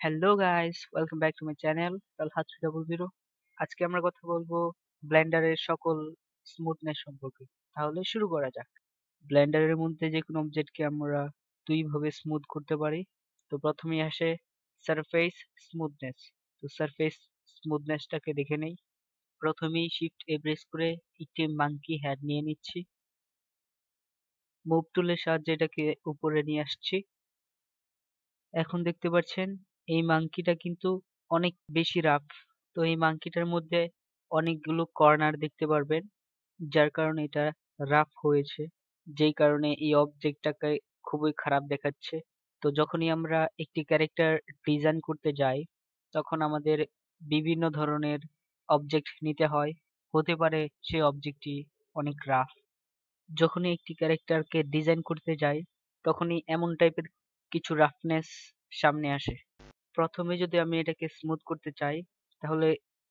Hello guys, welcome back to my channel Talha 300। আজকে আমরা কথা বলবো ব্লেন্ডারের সকল স্মুথনেস সম্পর্কে। তাহলে শুরু করা যাক। ব্লেন্ডারের মধ্যে যে কোনো অবজেক্টকে আমরা দুইভাবে স্মুথ করতে পারি। তো প্রথমেই আসে সারফেস স্মুথনেস। তো সারফেস স্মুথনেসটাকে দেখে নেই। প্রথমেই শিফট এ প্রেস করে একটি মাঙ্কি হেড নিয়ে নিচ্ছি। মুভ টুলের সাহায্যে এটাকে উপরে নিয়ে আসছি। এখন দেখতে পাচ্ছেন এই মাঙ্কিটা কিন্তু অনেক বেশি রাফ। তো এই মাঙ্কিটার মধ্যে অনেকগুলো কর্নার দেখতে পারবেন, যার কারণে এটা রাফ হয়েছে, যেই কারণে এই অবজেক্টটাকে খুবই খারাপ দেখাচ্ছে। তো যখনই আমরা একটি ক্যারেক্টার ডিজাইন করতে যাই, তখন আমাদের বিভিন্ন ধরনের অবজেক্ট নিতে হয়। হতে পারে সেই অবজেক্টটি অনেক রাফ। যখনই একটি ক্যারেক্টারকে ডিজাইন করতে যাই, তখনই এমন টাইপের কিছু রাফনেস সামনে আসে। প্রথমে যদি আমি এটাকে স্মুথ করতে চাই, তাহলে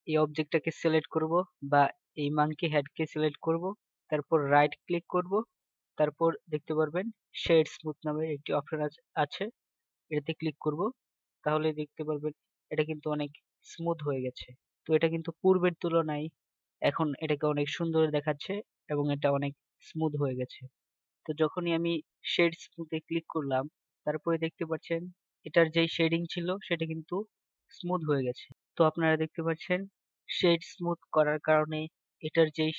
এই অবজেক্টটাকে সিলেক্ট করব বা এই মাঙ্কি হেডকে সিলেক্ট করব, তারপর রাইট ক্লিক করব, তারপর দেখতে পারবেন শেড স্মুথ নামের একটি অপশন আছে, এটাতে ক্লিক করব। তাহলে দেখতে পারবেন এটা কিন্তু অনেক স্মুথ হয়ে গেছে। তো এটা কিন্তু পূর্বের তুলনায় এখন এটাকে অনেক সুন্দর দেখাচ্ছে এবং এটা অনেক স্মুথ হয়ে গেছে। তো যখনই আমি শেড স্মুথে ক্লিক করলাম, তারপরে দেখতে পাচ্ছেন এটার যেই শেডিং ছিল সেটা কিন্তু স্মুথ হয়ে গেছে। তো আপনারা দেখতে পাচ্ছেন শেড স্মুথ করার কারণে এটার যেই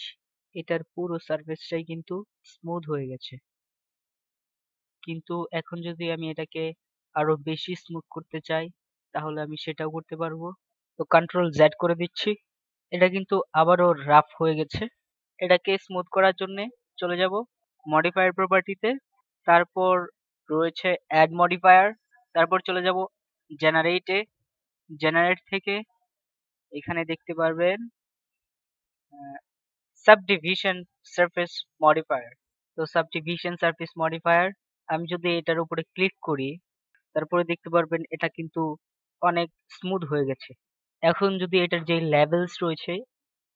এটার পুরো সারফেসটাই কিন্তু স্মুথ হয়ে গেছে। কিন্তু এখন যদি আমি এটাকে আরো বেশি স্মুথ করতে চাই, তাহলে আমি সেটাও করতে পারবো। তো কন্ট্রোল জেড করে দিচ্ছি। এটা কিন্তু আবারও রাফ হয়ে গেছে। এটাকে স্মুথ করার জন্য চলে যাব মডিফায়ার প্রপার্টিতে, তারপর রয়েছে অ্যাড মডিফায়ার, তারপর চলে যাব জেনারেটে। জেনারেট থেকে এখানে দেখতে পারবেন সাবডিভিশন সারফেস মডিফায়ার। তো সাবডিভিশন সারফেস মডিফায়ার আমি যদি এটার উপরে ক্লিক করি, তারপরে দেখতে পারবেন এটা কিন্তু অনেক স্মুথ হয়ে গেছে। এখন যদি এটার যে লেভেলস রয়েছে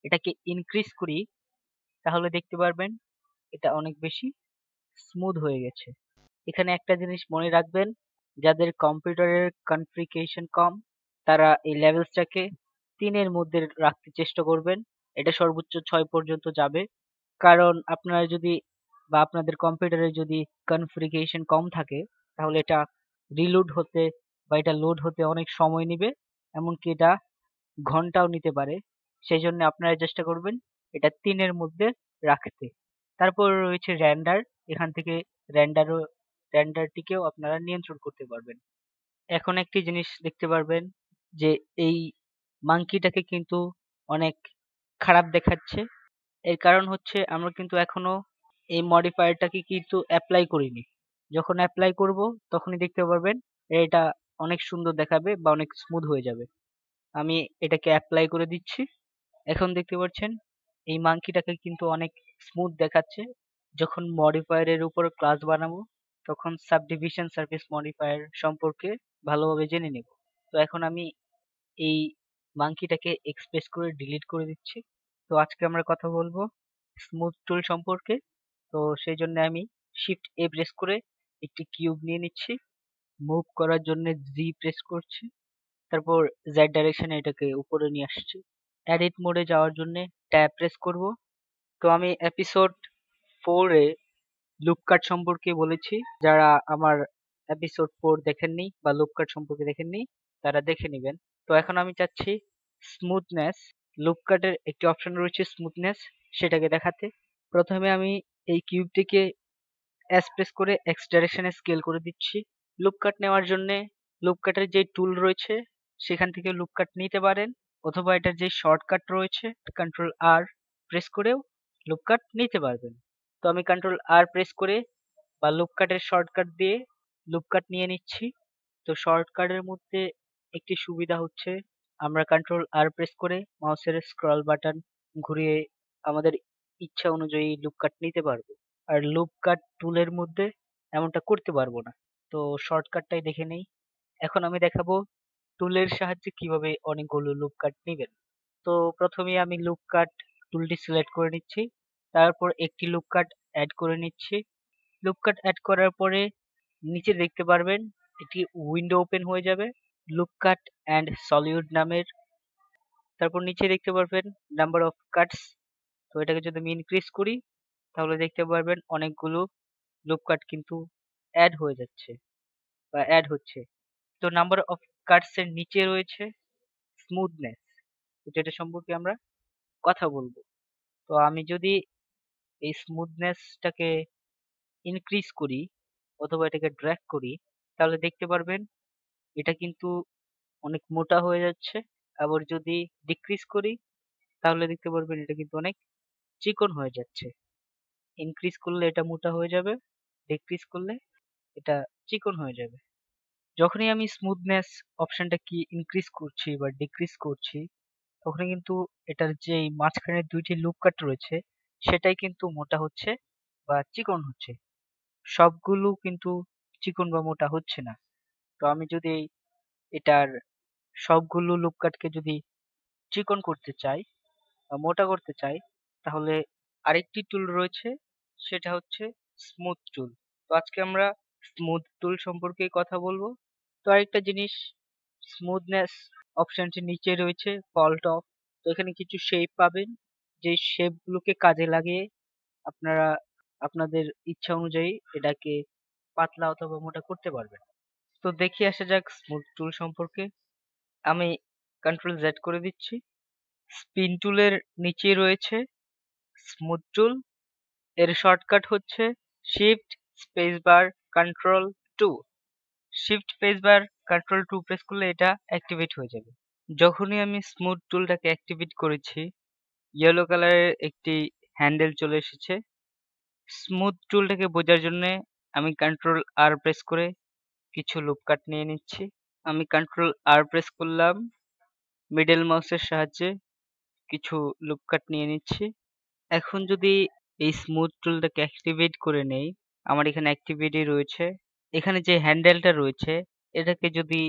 এটাকে ইনক্রিজ করি, তাহলে দেখতে পারবেন এটা অনেক বেশি স্মুথ হয়ে গেছে। এখানে একটা জিনিস মনে রাখবেন, যাদের কম্পিউটারের কনফিগারেশন কম, তারা এই লেভেলসটাকে 3-এর মধ্যে রাখতে চেষ্টা করবেন। এটা সর্বোচ্চ 6 পর্যন্ত যাবে। কারণ আপনারা যদি বা আপনাদের কম্পিউটারে যদি কনফিগারেশন কম থাকে, তাহলে এটা রিলোড হতে বা এটা লোড হতে অনেক সময় নেবে, এমনকি এটা ঘন্টাও নিতে পারে। সেই জন্য আপনারা চেষ্টা করবেন এটা 3-এর মধ্যে রাখতে। তারপর রয়েছে রেন্ডার। এখান থেকে রেন্ডারও রেন্ডারটিকেও আপনারা নিয়ন্ত্রণ করতে পারবেন। এখন একটি জিনিস দেখতে পারবেন যে এই মাঙ্কিটাকে কিন্তু অনেক খারাপ দেখাচ্ছে। এর কারণ হচ্ছে আমরা কিন্তু এখনো এই মডিফায়ারটাকে কিন্তু অ্যাপ্লাই করিনি। যখন অ্যাপ্লাই করব তখনই দেখতে পারবেন এটা অনেক সুন্দর দেখাবে বা অনেক স্মুথ হয়ে যাবে। আমি এটাকে অ্যাপ্লাই করে দিচ্ছি। এখন দেখতে পাচ্ছেন এই মাঙ্কিটাকে কিন্তু অনেক স্মুথ দেখাচ্ছে। যখন মডিফায়ারের উপর ক্লাস বানাবো, তখন সাবডিভিশন সারফেস মডিফায়ার সম্পর্কে ভালোভাবে জেনে নেব। তো এখন আমি এই মাঙ্কিটাকে এক্সপ্রেস করে ডিলিট করে দিচ্ছি। তো আজকে আমরা কথা বলবো স্মুথ টুল সম্পর্কে। তো সেই জন্য আমি শিফট এ প্রেস করে একটি কিউব নিয়ে নিচ্ছি। মুভ করার জন্য জি প্রেস করছি, তারপর জেড ডাইরেকশনে এটাকে উপরে নিয়ে আসছি। এডিট মোডে যাওয়ার জন্য ট্যাব প্রেস করব। তো আমি এপিসোড 4-এ লুপ কাট সম্পর্কে বলেছি। যারা আমার এপিসোড 4 দেখেননি বা লুপ কাট সম্পর্কে দেখেননি, তারা দেখে নেবেন। তো এখন আমি চাচ্ছি স্মুথনেস। লুপ কাটের একটি অপশন রয়েছে স্মুথনেস, সেটাকে দেখাতে। প্রথমে আমি এই কিউবটিকে এস প্রেস করে এক্স ডাইরেকশনে স্কেল করে দিচ্ছি। লুপ কাট নেওয়ার জন্য লুপ কাটের যে টুল রয়েছে সেখান থেকে লুপ কাট নিতে পারেন, অথবা এটার যে শর্টকাট রয়েছে কন্ট্রোল আর প্রেস করেও লুপ কাট নিতে পারবেন। তো আমি কন্ট্রোল আর প্রেস করে বা লুপ কাটের শর্টকাট দিয়ে লুপ কাট নিয়ে নিচ্ছি। তো শর্টকাটের মধ্যে একটি সুবিধা হচ্ছে আমরা কন্ট্রোল আর প্রেস করে মাউসের স্ক্রল বাটন ঘুরিয়ে আমাদের ইচ্ছা অনুযায়ী লুপ কাট নিতে পারবো। আর লুপ কাট টুলের মধ্যে এমনটা করতে পারবো না। তো শর্টকাটটাই দেখে নেই। এখন আমি দেখাবো টুলের সাহায্যে কিভাবে অনেকগুলো লুপ কাট নিবেন। তো প্রথমে আমি লুপ কাট টুলটি সিলেক্ট করে নিচ্ছি, তারপর একটি লুপ কাট অ্যাড করে নিচ্ছি। লুপ কাট অ্যাড করার পরে নিচে দেখতে পারবেন একটি উইন্ডো ওপেন হয়ে যাবে। লুপ কাট অ্যান্ড সলিউড নামের। তারপর নিচে দেখতে পারবেন নাম্বার অফ কাটস। তো এটাকে যদি আমি ইনক্রিজ করি তাহলে দেখতে পারবেন অনেকগুলো লুপ কাট কিন্তু অ্যাড হয়ে যাচ্ছে বা অ্যাড হচ্ছে। তো নাম্বার অফ কাটস এর নিচে রয়েছে স্মুথনেস, যেটা সম্পর্কে আমরা কথা বলবো। তো আমি যদি এই স্মুথনেসটাকে ইনক্রিজ করি অথবা এটাকে ড্র্যাগ করি তাহলে দেখতে পারবেন এটা কিন্তু অনেক মোটা হয়ে যাচ্ছে। আবার যদি ডিক্রিজ করি তাহলে দেখতে পারবেন এটা কিন্তু অনেক চিকন হয়ে যাচ্ছে। ইনক্রিজ করলে এটা মোটা হয়ে যাবে, ডিক্রিজ করলে এটা চিকন হয়ে যাবে। যখনই আমি স্মুথনেস অপশনটা কি ইনক্রিজ করছি বা ডিক্রিজ করছি তখনই কিন্তু এটার যে মাঝখানে দুইটি লুপ কাট রয়েছে সেটাই কিন্তু মোটা হচ্ছে বা চিকন হচ্ছে। সবগুলো কিন্তু চিকন বা মোটা হচ্ছে না। তো আমি যদি এটার সবগুলো লুপ কাটকে যদি চিকন করতে চাই বা মোটা করতে চাই তাহলে আরেকটি টুল রয়েছে, সেটা হচ্ছে স্মুথ টুল। তো আজকে আমরা স্মুথ টুল সম্পর্কে কথা বলবো। তো আরেকটা জিনিস, স্মুথনেস অপশনটির নিচে রয়েছে ফল্ট অফ। তো এখানে কিছু শেপ পাবেন, যে শেপ গুলোকে কাজে লাগিয়ে আপনারা আপনাদের ইচ্ছা অনুযায়ী এটাকে পাতলা অথবা মোটা করতে পারবেন। তো দেখি আসা যাক স্মুথ টুল সম্পর্কে। আমি কন্ট্রোল জেড করে দিচ্ছি। স্পিন টুলের নিচে রয়েছে স্মুথ টুল, এর শর্টকাট হচ্ছে shift space bar control 2। Shift space bar control 2 press করলে এটা অ্যাক্টিভেট হয়ে যাবে। যখনই আমি স্মুথ টুলটাকে অ্যাক্টিভেট করেছি ইয়েলো কালারের একটি হ্যান্ডেল চলে এসেছে। স্মুথ টুলটাকে বোঝার জন্য আমি কন্ট্রোল আর প্রেস করে কিছু লুপ কাট নিয়ে নিচ্ছি। আমি কন্ট্রোল আর প্রেস করলাম, মিডল মাউসের সাহায্যে কিছু লুপ কাট নিয়ে নিচ্ছি। এখন যদি এই স্মুথ টুলটাকে অ্যাক্টিভেট করে নেই, আমার এখানে অ্যাক্টিভিটি রয়েছে। এখানে যে হ্যান্ডেলটা রয়েছে এটাকে যদি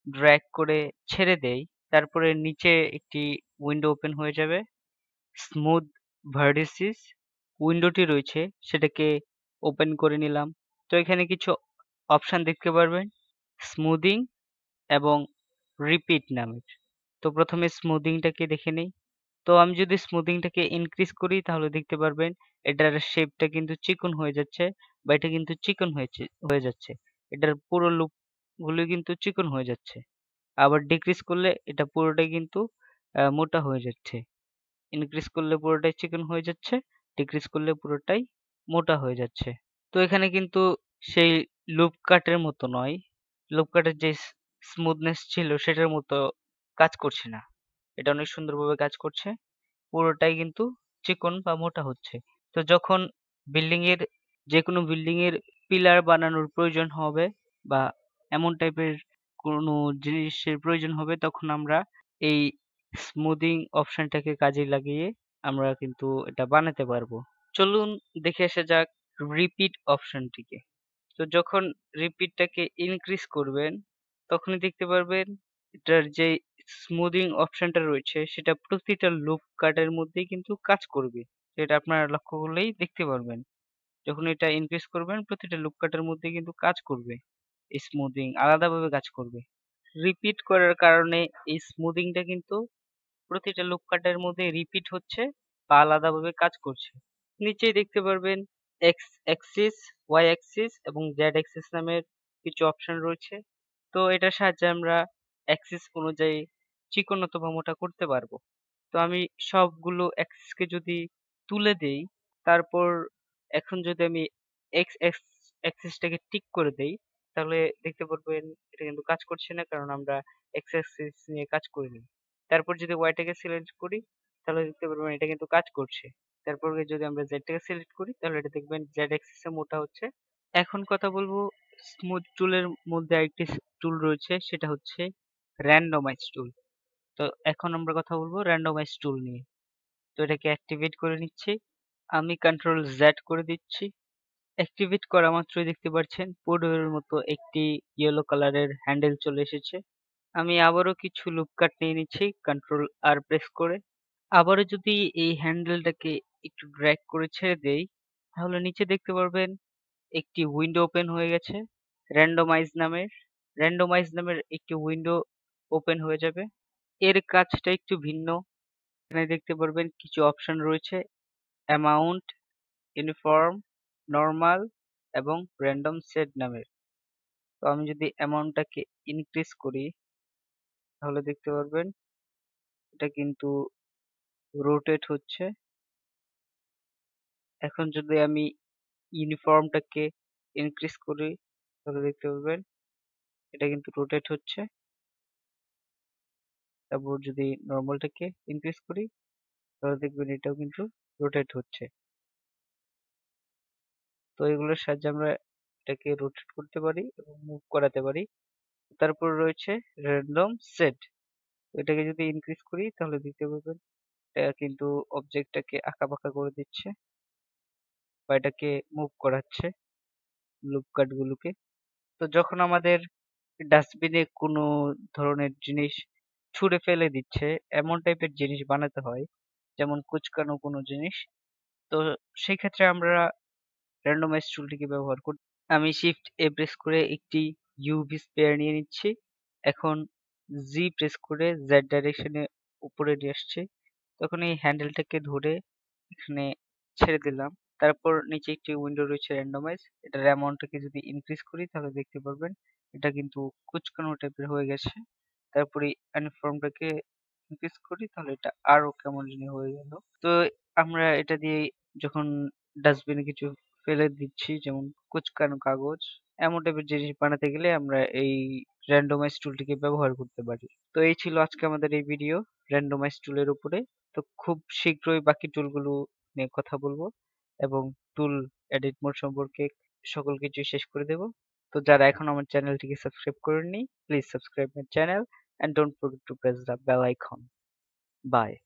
ড্র্যাগ করে ছেড়ে দেই তারপরে নিচে একটি উইন্ডো ওপেন হয়ে যাবে। স্মুথ ভার্টিসিস উইন্ডোটি রয়েছে সেটাকে ওপেন করে নিলাম। তো এখানে কিছু অপশন দেখতে পারবেন, স্মুদিং এবং রিপিট নামের। তো প্রথমে স্মুদিংটাকে দেখে নেই। তো আমি যদি স্মুদিংটাকে ইনক্রিজ করি তাহলে দেখতে পারবেন এটার শেপটা কিন্তু চিকন হয়ে যাচ্ছে বা এটা কিন্তু চিকন হয়ে যাচ্ছে। এটার পুরো লুপ গুলো কিন্তু চিকন হয়ে যাচ্ছে। আবার ডিক্রিজ করলে এটা পুরোটাই কিন্তু মোটা হয়ে যাচ্ছে। ইনক্রিজ করলে পুরোটাই চিকন হয়ে যাচ্ছে, ডিক্রিজ করলে পুরোটাই মোটা হয়ে যাচ্ছে। তো এখানে কিন্তু সেই লুপ কাটের মতো নয়, লুপ কাটের যে স্মুথনেস ছিল সেটার মতো কাজ করছে না। এটা অনেক সুন্দরভাবে কাজ করছে, পুরোটাই কিন্তু চিকন বা মোটা হচ্ছে। তো যখন বিল্ডিং এর যেকোনো বিল্ডিং এর পিলার বানানোর প্রয়োজন হবে বা এমন টাইপের কোনো জিনিসের প্রয়োজন হবে তখন আমরা এই স্মুদিং অপশনটাকে কাজে লাগিয়ে আমরা কিন্তু এটা বানাতে পারবো। চলুন দেখে আসা যাক রিপিট অপশনটিকে। তো যখন রিপিটটাকে ইনক্রিজ করবেন তখনই দেখতে পারবেন এটার যে স্মুদিং অপশনটা রয়েছে সেটা প্রতিটা লুপ কাটের মধ্যেই কিন্তু কাজ করবে। যেটা আপনারা লক্ষ্য করলেই দেখতে পারবেন। যখন এটা ইনক্রিজ করবেন প্রতিটা লুপ কাটের মধ্যে কিন্তু কাজ করবে। এই স্মুদিং আলাদাভাবে কাজ করবে। রিপিট করার কারণে এই স্মুদিংটা কিন্তু প্রতিটা লুপ কাটের মধ্যে রিপিট হচ্ছে বা আলাদাভাবে কাজ করছে। নিচেই দেখতে পারবেন এক্স অ্যাক্সিস, ওয়াই অ্যাক্সিস এবং জেড অ্যাক্সিস নামের কিছু অপশন রয়েছে। তো এটার সাহায্যে আমরা অ্যাক্সিস অনুযায়ী চিকন অথবা মোটা করতে পারবো। তো আমি সবগুলো অ্যাক্সিসকে যদি তুলে দেই তারপর এখন যদি আমি এক্স অ্যাক্সিসটাকে টিক করে দেই তাহলে দেখতে পারবেন এটা কিন্তু কাজ করছে না, কারণ আমরা এক্স অ্যাক্সিস নিয়ে কাজ করিনি। তারপর যদি ওয়াইটাকে সিলেক্ট করি তাহলে দেখতে পারবেন এটা কিন্তু কাজ করছে। তারপর যদি আমরা জেডটাকে সিলেক্ট করি তাহলে এটা দেখবেন জেড অ্যাক্সিসে মোটা হচ্ছে। এখন কথা বলবো স্মুথ টুলের মধ্যে আরেকটি টুল রয়েছে, সেটা হচ্ছে র্যান্ডমাইজ টুল। তো এখন আমরা কথা বলবো র্যান্ডমাইজ টুল নিয়ে। তো এটাকে অ্যাক্টিভেট করে নিচ্ছি। আমি কন্ট্রোল জেড করে দিচ্ছি। অ্যাক্টিভেট করা মাত্রই দেখতে পাচ্ছেন পোর্টের মতো একটি ইয়েলো কালারের হ্যান্ডেল চলে এসেছে। আমি আবারও কিছু লুপ কাট নিয়ে নিচ্ছি কন্ট্রোল আর প্রেস করে। আবারও যদি এই হ্যান্ডেলটাকে একটু ড্র্যাগ করে ছেড়ে দেই তাহলে নিচে দেখতে পারবেন একটি উইন্ডো ওপেন হয়ে গেছে র্যান্ডমাইজ নামের। র্যান্ডমাইজ নামের একটি উইন্ডো ওপেন হয়ে যাবে। এর কাজটা একটু ভিন্ন। এখানে দেখতে পারবেন কিছু অপশন রয়েছে, অ্যামাউন্ট, ইউনিফর্ম, নরমাল এবং র্যান্ডম সেট নামের। তো আমি যদি অ্যামাউন্টটাকে ইনক্রিজ করি তাহলে দেখতে পারবেন এটা কিন্তু রোটেট হচ্ছে। এখন যদি আমি ইউনিফর্মটাকে ইনক্রিজ করি তাহলে দেখতে পারবেন এটা কিন্তু রোটেট হচ্ছে। তারপর যদি নরমালটাকে ইনক্রিজ করি তাহলে দেখবেন এটাও কিন্তু রোটেট হচ্ছে। তো এগুলোর সাহায্যে আমরা এটাকে রোটেট করতে পারি এবং মুভ করাতে পারি। তারপর রয়েছে র্যান্ডম সেট। এটাকে যদি ইনক্রিজ করি তাহলে দেখতে পাবেন এটা কিন্তু অবজেক্টটাকে আঁকাবাঁকা করে দিচ্ছে বা এটাকে মুভ করাচ্ছে লুপ কাট গুলোকে। তো যখন আমাদের ডাস্টবিনে কোনো ধরনের জিনিস ছুঁড়ে ফেলে দিচ্ছে এমন টাইপের জিনিস বানাতে হয়, যেমন কুচকানো কোনো জিনিস, তো সেই ক্ষেত্রে আমরা র্যান্ডমাইজ টুলটিকে ব্যবহার করি। আমি শিফট এ প্রেস করে একটি ইউভি স্পেয়ার নিয়ে নিচ্ছি। এখন জি প্রেস করে জেড ডাইরেকশনে উপরে নিয়ে আসছি। তখন এই হ্যান্ডেলটাকে ধরে এখানে ছেড়ে দিলাম। তারপর নিচে একটি উইন্ডো রয়েছে র্যান্ডমাইজ। এটার অ্যামাউন্টটাকে যদি ইনক্রিজ করি তাহলে দেখতে পারবেন এটা কিন্তু কুচকানো টাইপের হয়ে গেছে। তারপরে ইউনিফর্মটাকে ইনক্রিজ করি তাহলে এটা আরো কেমন জানি হয়ে গেল। তো আমরা এটা দিয়ে যখন ডাস্টবিনে কিছু ফেলে দিচ্ছি, যেমন কুচকানো কাগজ, এমন টাইপের জিনিস বানাতে গেলে আমরা এই র্যান্ডমাইজ টুলটিকে ব্যবহার করতে পারি। তো এই ছিল আজকে আমাদের এই ভিডিও র্যান্ডমাইজ টুলের উপরে। তো খুব শীঘ্রই বাকি টুলগুলো নিয়ে কথা বলবো এবং টুল এডিট মোড সম্পর্কে সকল কিছু শেষ করে দেব। তো যারা এখন আমার চ্যানেলটিকে সাবস্ক্রাইব করেননি, please subscribe my channel and don't forget to press the bell icon. Bye.